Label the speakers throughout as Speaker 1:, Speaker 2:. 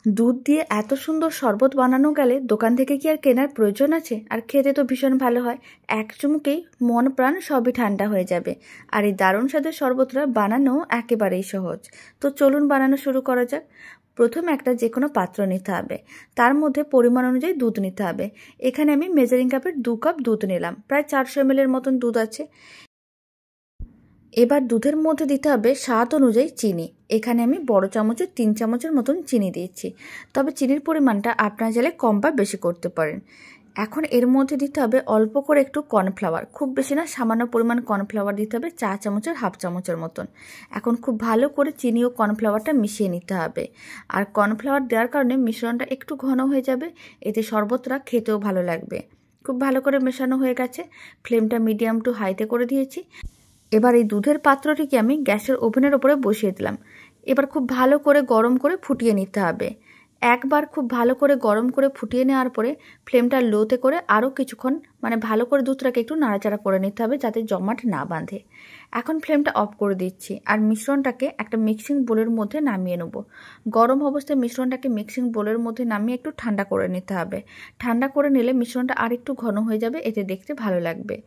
Speaker 1: দুধ দিয়ে এত সুন্দর শরবত বানানো গেলে দোকান থেকে কি আর কেনার প্রয়োজন আছে? আর খেতে তো ভীষণ ভালো হয়। এক চুমুকেই মন প্রাণ সবই ঠান্ডা হয়ে যাবে। আর এই দারুণ স্বাদের শরবতটা বানানো একেবারেই সহজ। তো চলুন বানানো শুরু করা যাক। প্রথমে একটা যে কোনো পাত্র নিতে হবে, তার মধ্যে পরিমাণ অনুযায়ী দুধ নিতে হবে। এখানে আমি মেজারিং কাপের 2 কাপ দুধ নিলাম, প্রায় 400 ml এর মতন দুধ আছে। এবার দুধের মধ্যে দিতে হবে স্বাদ অনুযায়ী চিনি। এখানে আমি বড় চামচের 3 চামচের মতন চিনি দিয়েছি, তবে চিনির পরিমাণটা আপনারা চাইলে কম বা বেশি করতে পারেন। এখন এর মধ্যে দিতে হবে অল্প করে একটু কর্নফ্লাওয়ার, খুব বেশি না, সামান্য পরিমাণ কর্নফ্লাওয়ার দিতে হবে, 4 চামচের হাফ চামচের মতন। এখন খুব ভালো করে চিনি ও কর্নফ্লাওয়ারটা মিশিয়ে নিতে হবে। আর কর্নফ্লাওয়ার দেওয়ার কারণে মিশ্রণটা একটু ঘন হয়ে যাবে, এতে শরবতটা খেতেও ভালো লাগবে। খুব ভালো করে মেশানো হয়ে গেছে, ফ্লেমটা মিডিয়াম টু হাইতে করে দিয়েছি। এবার এই দুধের পাত্রটিকে আমি গ্যাসের ওভেনের ওপরে বসিয়ে দিলাম। এবার খুব ভালো করে গরম করে ফুটিয়ে নিতে হবে। একবার খুব ভালো করে গরম করে ফুটিয়ে নেওয়ার পরে ফ্লেমটা লোতে করে আরও কিছুক্ষণ ভালো করে দুধটাকে একটু নাড়াচাড়া করে নিতে হবে, যাতে জমাট না বাঁধে। এখন ফ্লেমটা অফ করে দিচ্ছি আর মিশ্রণটাকে একটা মিক্সিং বোলের মধ্যে নামিয়ে নেব। গরম অবস্থায় মিশ্রণটাকে মিক্সিং বোলের মধ্যে নামিয়ে একটু ঠান্ডা করে নিতে হবে। ঠান্ডা করে নিলে মিশ্রণটা আর একটু ঘন হয়ে যাবে, এতে দেখতে ভালো লাগবে।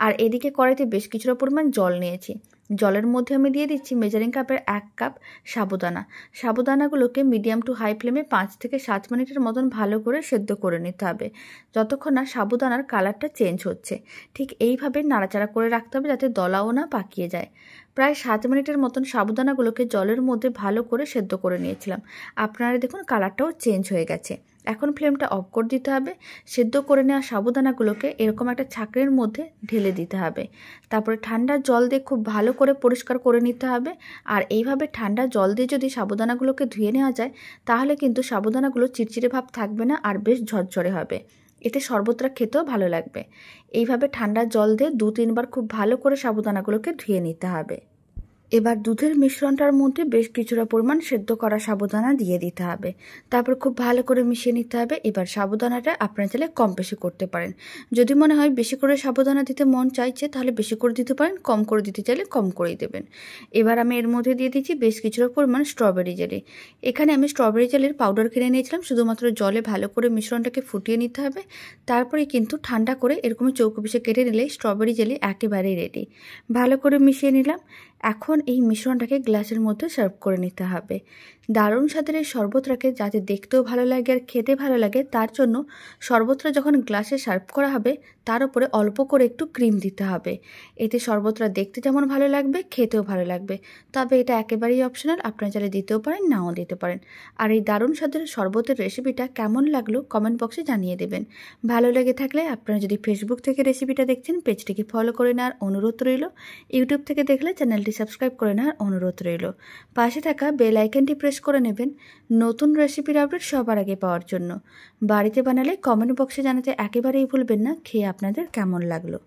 Speaker 1: আর এদিকে কড়াইতে বেশ কিছুটা পরিমাণ জল নিয়েছি। জলের মধ্যে আমি দিয়ে দিচ্ছি মেজারিং কাপের 1 কাপ সাবুদানা। সাবুদানাগুলোকে মিডিয়াম টু হাই ফ্লেমে 5 থেকে 7 মিনিটের মতন ভালো করে সেদ্ধ করে নিতে হবে, যতক্ষণ না সাবুদানার কালারটা চেঞ্জ হচ্ছে। ঠিক এইভাবে নাড়াচাড়া করে রাখতে হবে, যাতে দলাও না পাকিয়ে যায়। প্রায় 7 মিনিটের মতন সাবুদানাগুলোকে জলের মধ্যে ভালো করে সেদ্ধ করে নিয়েছিলাম। আপনারা দেখুন কালারটাও চেঞ্জ হয়ে গেছে। এখন ফ্লেমটা অফ করে দিতে হবে। সেদ্ধ করে নেওয়া সাবুদানাগুলোকে এরকম একটা ছাঁকনির মধ্যে ঢেলে দিতে হবে। তারপরে ঠান্ডা জল দিয়ে খুব ভালো করে পরিষ্কার করে নিতে হবে। আর এইভাবে ঠান্ডা জল দিয়ে যদি সাবুদানাগুলোকে ধুয়ে নেওয়া যায়, তাহলে কিন্তু সাবুদানাগুলো চিটচিটে ভাব থাকবে না, আর বেশ ঝরঝরে হবে। এতে শরবতটা খেতেও ভালো লাগবে। এইভাবে ঠান্ডা জল দিয়ে 2-3 বার খুব ভালো করে সাবুদানাগুলোকে ধুয়ে নিতে হবে। এবার দুধের মিশ্রণটার মধ্যে বেশ কিছুটা পরিমাণ সেদ্ধ করা সাবুদানা দিয়ে দিতে হবে। তারপর খুব ভালো করে মিশিয়ে নিতে হবে। এবার সাবুদানাটা আপনারা চাইলে কম বেশি করতে পারেন। যদি মনে হয় বেশি করে সাবুদানা দিতে মন চাইছে, তাহলে বেশি করে দিতে পারেন, কম করে দিতে চাইলে কম করেই দেবেন। এবার আমি এর মধ্যে দিয়ে দিচ্ছি বেশ কিছুটা পরিমাণ স্ট্রবেরি জেলি। এখানে আমি স্ট্রবেরি জেলির পাউডার কিনে নিয়েছিলাম, শুধুমাত্র জলে ভালো করে মিশ্রণটাকে ফুটিয়ে নিতে হবে। তারপরে কিন্তু ঠান্ডা করে এরকম চৌকো পিসে কেটে নিলেই স্ট্রবেরি জেলি একেবারেই রেডি। ভালো করে মিশিয়ে নিলাম। এখন এই মিশ্রণটাকে গ্লাসের মধ্যে সার্ভ করে নিতে হবে। দারুণ স্বাদের এই শরবতটাকে যাতে দেখতেও ভালো লাগে আর খেতে ভালো লাগে, তার জন্য শরবতটা যখন গ্লাসে সার্ভ করা হবে, তার উপরে অল্প করে একটু ক্রিম দিতে হবে। এতে শরবতটা দেখতে যেমন ভালো লাগবে, খেতেও ভালো লাগবে। তবে এটা একেবারেই অপশনাল, আপনারা চাইলে দিতেও পারেন, নাও দিতে পারেন। আর এই দারুণ স্বাদের শরবতের রেসিপিটা কেমন লাগলো কমেন্ট বক্সে জানিয়ে দেবেন। ভালো লেগে থাকলে আপনারা যদি ফেসবুক থেকে রেসিপিটা দেখছেন, পেজটিকে ফলো করে নেওয়ার অনুরোধ রইল। ইউটিউব থেকে দেখলে চ্যানেলটি সাবস্ক্রাইব করে নেওয়ার অনুরোধ রইল। পাশে থাকা বেল আইকনটি প্রেস করে নেবেন নতুন রেসিপির আপডেট সবার আগে পাওয়ার জন্য। বাড়িতে বানালে কমেন্ট বক্সে জানাতে একেবারেই ভুলবেন না খেয়ে আপনাদের কেমন লাগলো।